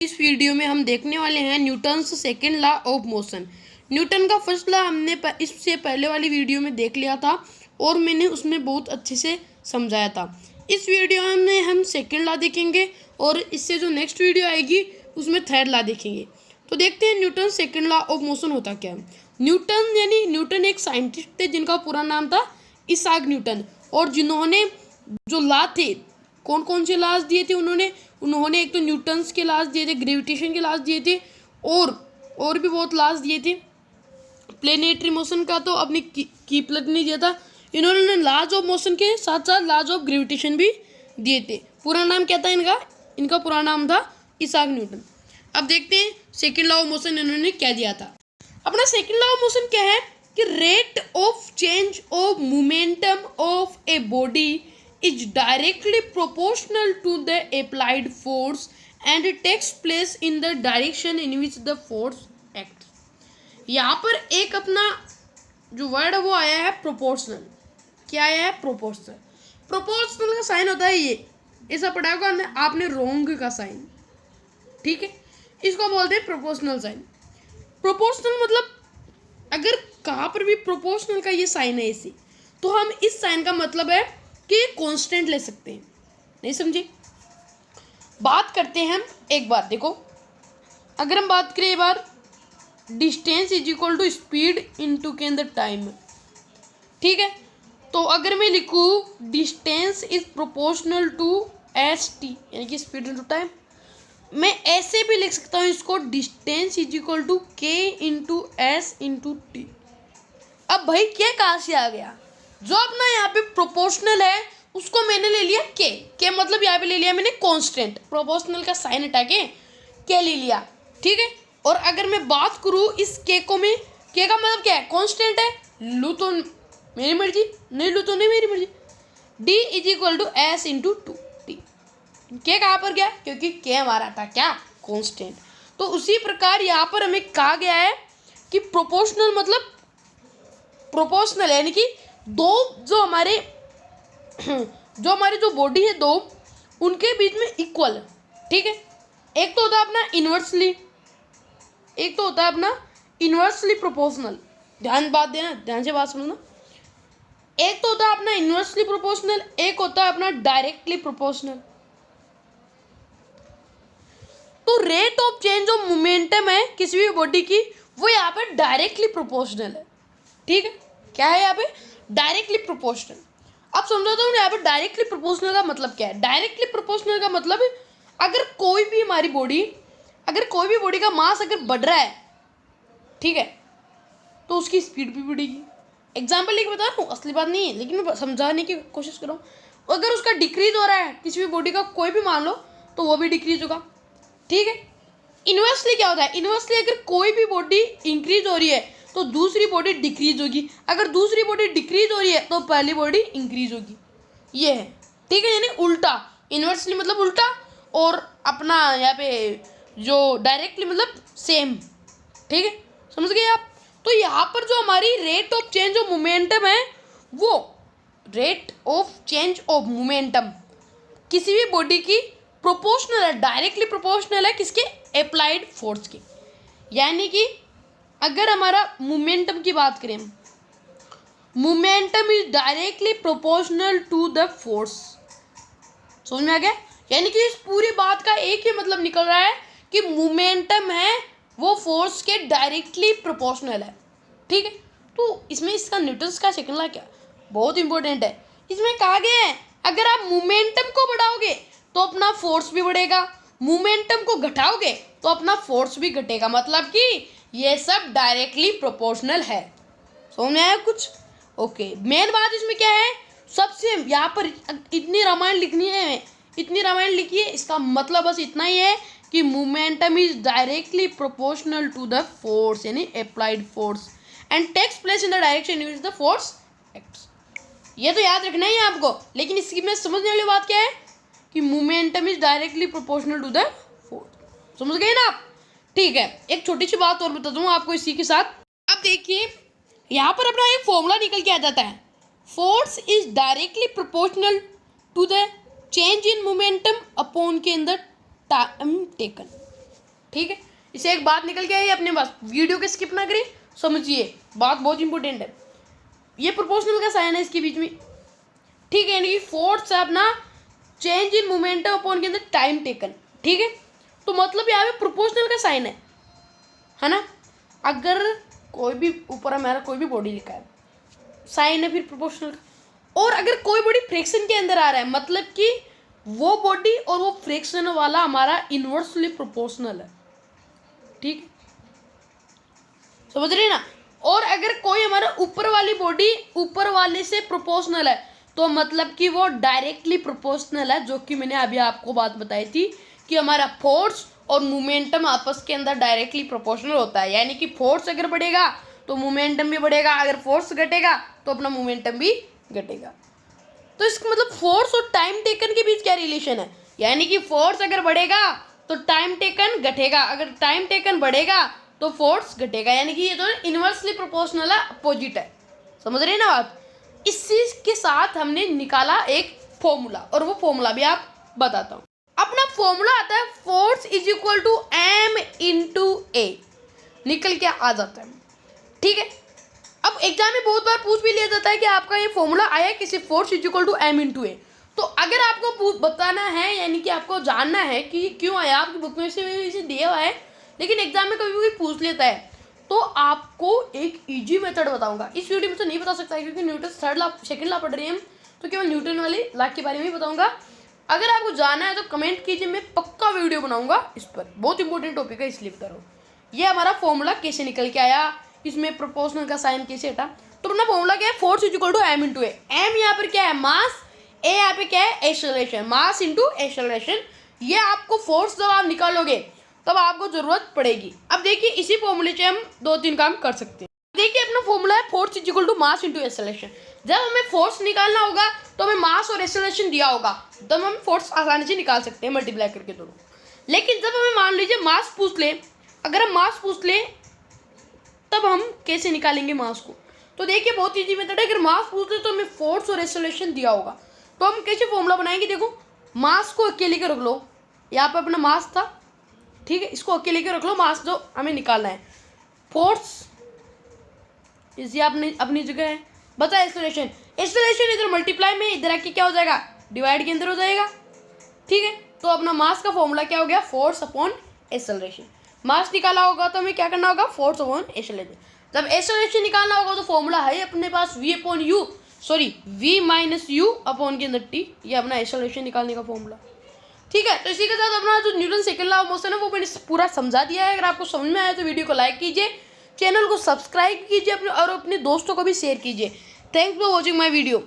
इस वीडियो में हम देखने वाले हैं Newton's second law of motion. Newton का फर्स्ट लॉ हमने इससे पहले वाली वीडियो में देख लिया था और मैंने उसमें बहुत अच्छे से समझाया था। इस वीडियो में हम सेकेंड लॉ देखेंगे और इससे जो नेक्स्ट वीडियो आएगी उसमें थर्ड लॉ देखेंगे। तो देखते हैं Newton second law of motion होता क्या है। न्यूटन एक साइंटिस्ट थे जिनका पूरा नाम था इसाक न्यूटन, और जिन्होंने जो लॉ थे, कौन कौन से लॉज दिए थे उन्होंने एक तो न्यूटन्स के लॉज दिए थे, ग्रेविटेशन के लॉज दिए थे और भी बहुत लॉज दिए थे। प्लेनेटरी मोशन का तो अपनी कीपलर ने दिया था। इन्होंने लॉज ऑफ मोशन के साथ साथ लॉज ऑफ ग्रेविटेशन भी दिए थे। पूरा नाम क्या था इनका पूरा नाम था इसाक न्यूटन। अब देखते हैं सेकेंड लॉ ऑफ मोशन इन्होंने क्या दिया था। अपना सेकेंड लॉ ऑफ मोशन क्या है कि rate of change of momentum of a body is directly proportional to the applied force and takes place in the direction in which the force acts। यहाँ पर एक अपना जो वर्ड है वो आया है प्रोपोर्शनल। क्या आया है? प्रोपोर्शनल। प्रोपोर्शनल का साइन होता है ये, ऐसा पढ़ा होगा आपने, रोंग का साइन, ठीक है, इसको बोलते हैं प्रोपोर्शनल साइन। प्रोपोर्शनल मतलब अगर कहाँ पर भी प्रोपोर्शनल का ये साइन है ऐसे, तो हम इस साइन का मतलब है कि कांस्टेंट ले सकते हैं। नहीं समझे? बात करते हैं हम एक बार, देखो अगर हम बात करें एक बार, distance is equal to speed into के अंदर टाइम, ठीक है। तो अगर मैं लिखूँ distance is proportional to S T, यानी कि स्पीड इनटू टाइम, मैं ऐसे भी लिख सकता हूँ इसको, डिस्टेंस इज इक्वल टू के इंटू एस इंटू टी। अब भाई क्या कहाँ से आ गया? जो अपना यहाँ पे प्रोपोर्शनल है उसको मैंने ले लिया के मतलब यहाँ पे ले लिया मैंने कांस्टेंट, प्रोपोर्शनल का साइन हटा के ले लिया, ठीक है। और अगर मैं बात करूँ इस के को, मैं के का मतलब क्या है? कांस्टेंट है, लूँ तो मेरी मर्जी, नहीं लूँ तो नहीं मेरी मर्जी। D is equal to S into two T. के कहाँ पर गया? क्योंकि के हमारा था क्या? कांस्टेंट। तो उसी प्रकार यहाँ पर हमें कहा गया है कि प्रोपोर्शनल मतलब प्रोपोर्शनल यानी कि दो जो हमारी जो बॉडी है, दो उनके बीच में इक्वल है, ठीक है। एक तो होता है अपना इन्वर्सली, एक तो होता है अपना इन्वर्सली प्रोपोर्शनल। ध्यान से बात सुनना। एक तो होता है अपना इन्वर्सली प्रोपोर्शनल, एक होता है अपना डायरेक्टली प्रोपोर्शनल। तो rate of change of momentum है किसी भी बॉडी की, वो यहाँ पर डायरेक्टली प्रोपोर्शनल है, ठीक है। क्या है यहाँ पे? Directly proportional. अब समझाता हूँ यहाँ पे डायरेक्टली प्रोपोर्शनल का मतलब क्या है। डायरेक्टली प्रोपोर्शनल का मतलब अगर कोई भी बॉडी का मास अगर बढ़ रहा है, ठीक है, तो उसकी स्पीड भी बढ़ेगी। एग्जाम्पल लेके बता रहा हूँ, असली बात नहीं है, लेकिन मैं समझाने की कोशिश कर रहा हूँ। अगर उसका डिक्रीज हो रहा है किसी भी बॉडी का, कोई भी मान लो, तो वो भी डिक्रीज होगा, ठीक है। इन्वर्सली क्या होता है? इन्वर्सली अगर कोई भी बॉडी इंक्रीज हो रही है तो दूसरी बॉडी डिक्रीज होगी, अगर दूसरी बॉडी डिक्रीज हो रही है तो पहली बॉडी इंक्रीज होगी, ये है, ठीक है। यानी उल्टा, इन्वर्सली मतलब उल्टा, और अपना यहाँ पे जो डायरेक्टली मतलब सेम, ठीक है, समझ गए आप। तो यहाँ पर जो हमारी rate of change of momentum है, वो rate of change of momentum किसी भी बॉडी की प्रोपोर्शनल है, डायरेक्टली प्रोपोर्शनल है किसके? अप्लाइड फोर्स की। यानी कि अगर हमारा मोमेंटम की बात करें, momentum is directly proportional to the force. समझ में आ गया? यानी कि इस पूरी बात का एक ही मतलब निकल रहा है कि मोमेंटम है वो फोर्स के डायरेक्टली प्रोपोर्शनल है, ठीक है। तो इसमें इसका न्यूटन्स का सेकंड लॉ क्या बहुत इंपॉर्टेंट है। इसमें कहा गया है अगर आप मोमेंटम को बढ़ाओगे तो अपना फोर्स भी बढ़ेगा, मोमेंटम को घटाओगे तो अपना फोर्स भी घटेगा, मतलब कि ये सब डायरेक्टली प्रोपोर्शनल है। समझ में आया कुछ? ओके। मेन बात इसमें क्या है, सबसे यहाँ पर इतनी रामायण लिखनी है, इतनी रामायण लिखी है, इसका मतलब बस इतना ही है कि momentum is directly proportional to the force, यानी applied force, and takes place in the direction in which the force acts. ये तो याद रखना ही है आपको, लेकिन इसकी में समझने वाली बात क्या है कि momentum is directly proportional to the force. समझ गए ना आप? ठीक है। एक छोटी सी बात और बता दूं आपको इसी के साथ। अब देखिए यहाँ पर अपना एक फॉर्मूला निकल के आ जाता है, force is directly proportional to the change in momentum upon के अंदर टाइम टेकन। ठीक है, इसे एक बात निकल के आई अपने पास, वीडियो के स्किप ना करिए, समझिए, बात बहुत इंपॉर्टेंट है। ये प्रोपोर्शनल का साइन है इसके बीच में, ठीक है, यानी कि फोर्स है अपना चेंज इन मोमेंटम अपॉन के अंदर टाइम टेकन, ठीक है। तो मतलब यहाँ पे प्रोपोर्शनल का साइन है ना। अगर कोई भी ऊपर हमारा कोई भी बॉडी लिखा है, साइन है फिर प्रोपोर्शनल का। और अगर कोई बॉडी फ्रैक्शन के अंदर आ रहा है, मतलब कि वो बॉडी और वो फ्रैक्शन वाला हमारा इनवर्सली प्रोपोर्शनल है, ठीक, समझ रहे ना। और अगर कोई हमारा ऊपर वाली बॉडी ऊपर वाले से प्रोपोर्शनल है, तो मतलब कि वो डायरेक्टली प्रोपोर्शनल है, जो कि मैंने अभी आपको बात बताई थी कि हमारा फोर्स और मोमेंटम आपस के अंदर डायरेक्टली प्रोपोर्शनल होता है। यानी कि फोर्स अगर बढ़ेगा तो मोमेंटम भी बढ़ेगा, अगर फोर्स घटेगा तो अपना मोमेंटम भी घटेगा। तो इसका मतलब फोर्स और टाइम टेकन के बीच क्या रिलेशन है, यानी कि फोर्स अगर बढ़ेगा तो टाइम टेकन घटेगा, अगर टाइम टेकन बढ़ेगा तो फोर्स घटेगा, यानी कि ये दोनों इनवर्सली प्रोपोर्शनल है, अपोजिट है, समझ रहे हैं ना बात। इसी के साथ हमने निकाला एक फॉर्मूला, और वो फॉर्मूला भी आप बताता हूँ। अपना फॉर्मूला आता है force is equal to M into A, निकल के आ जाता है, ठीक है। अब एग्जाम में बहुत बार पूछ भी लिया जाता है कि आपका ये फॉर्मूला आया किसी, force is equal to M into A. तो अगर आपको बताना है, यानी कि आपको जानना है कि क्यों आया, आपकी बुक में से इसे दिया हुआ है, लेकिन एग्जाम में कभी भी पूछ लेता है, तो आपको एक इजी मेथड बताऊंगा। इस वीडियो में तो नहीं बता सकता क्योंकि Newton third law second law पढ़ रहे हैं हम, तो केवल न्यूटन वाले लॉ के बारे में ही बताऊंगा। अगर आपको जानना है तो कमेंट कीजिए, मैं पक्का वीडियो बनाऊंगा इस पर, बहुत इंपॉर्टेंट टॉपिक है इसलिए बता रहा हूँ। ये हमारा फॉर्मूला कैसे निकल के आया, इसमें प्रोपोर्शनल का साइन कैसे हटा। तो अपना फॉर्मूला क्या है, force is equal to M into A. M यहाँ पर क्या है, मास, ए यहाँ पे क्या है, एक्सेलरेशन, मास इंटू एक्सेलरेशन। ये आपको फोर्स जब आप निकालोगे तब आपको जरूरत पड़ेगी। अब देखिए इसी फॉर्मूले से हम 2-3 काम कर सकते हैं। देखिए अपना फॉर्मूला है force is equal to mass into acceleration. जब हमें फोर्स निकालना होगा तो हमें मास और एक्सेलरेशन दिया होगा, तब हम फोर्स आसानी से निकाल सकते हैं मल्टीप्लाई करके दोनों। लेकिन जब हमें मान लीजिए मास पूछ ले, अगर हम मास पूछ ले तब हम कैसे निकालेंगे मास को। तो देखिए बहुत ईजी मेथड है, अगर मास पूछ ले तो हमें फोर्स और एक्सेलरेशन दिया होगा, तो हम कैसे फॉर्मूला बनाएंगे। देखो मास को अकेले के रख लो, यहाँ पर अपना मास था, ठीक है, इसको अकेले के रख लो, मास जो हमें निकालना है। फोर्स इसी अपनी जगह है, बता एक्सेलरेशन, एक्सेलरेशन इधर मल्टीप्लाई में, इधर आके क्या हो जाएगा, डिवाइड के अंदर हो जाएगा, ठीक है। तो अपना मास का फॉर्मूला क्या हो गया, फोर्स अपॉन एक्सेलरेशन। मास निकाला होगा तो हमें क्या करना होगा, फोर्स अपॉन एक्सेलरेशन। जब एक्सेलरेशन निकालना होगा तो फॉर्मूला है अपने पास v upon you, sorry v minus you upon के अंदर टी, ये अपना एक्सेलरेशन निकालने का फॉर्मूला, ठीक है। तो इसी के साथ अपना जो Newton second law of motion है वो मैंने पूरा समझा दिया है। अगर आपको समझ में आया तो वीडियो को लाइक कीजिए, चैनल को सब्सक्राइब कीजिए अपने, और अपने दोस्तों को भी शेयर कीजिए। Thanks for watching my video.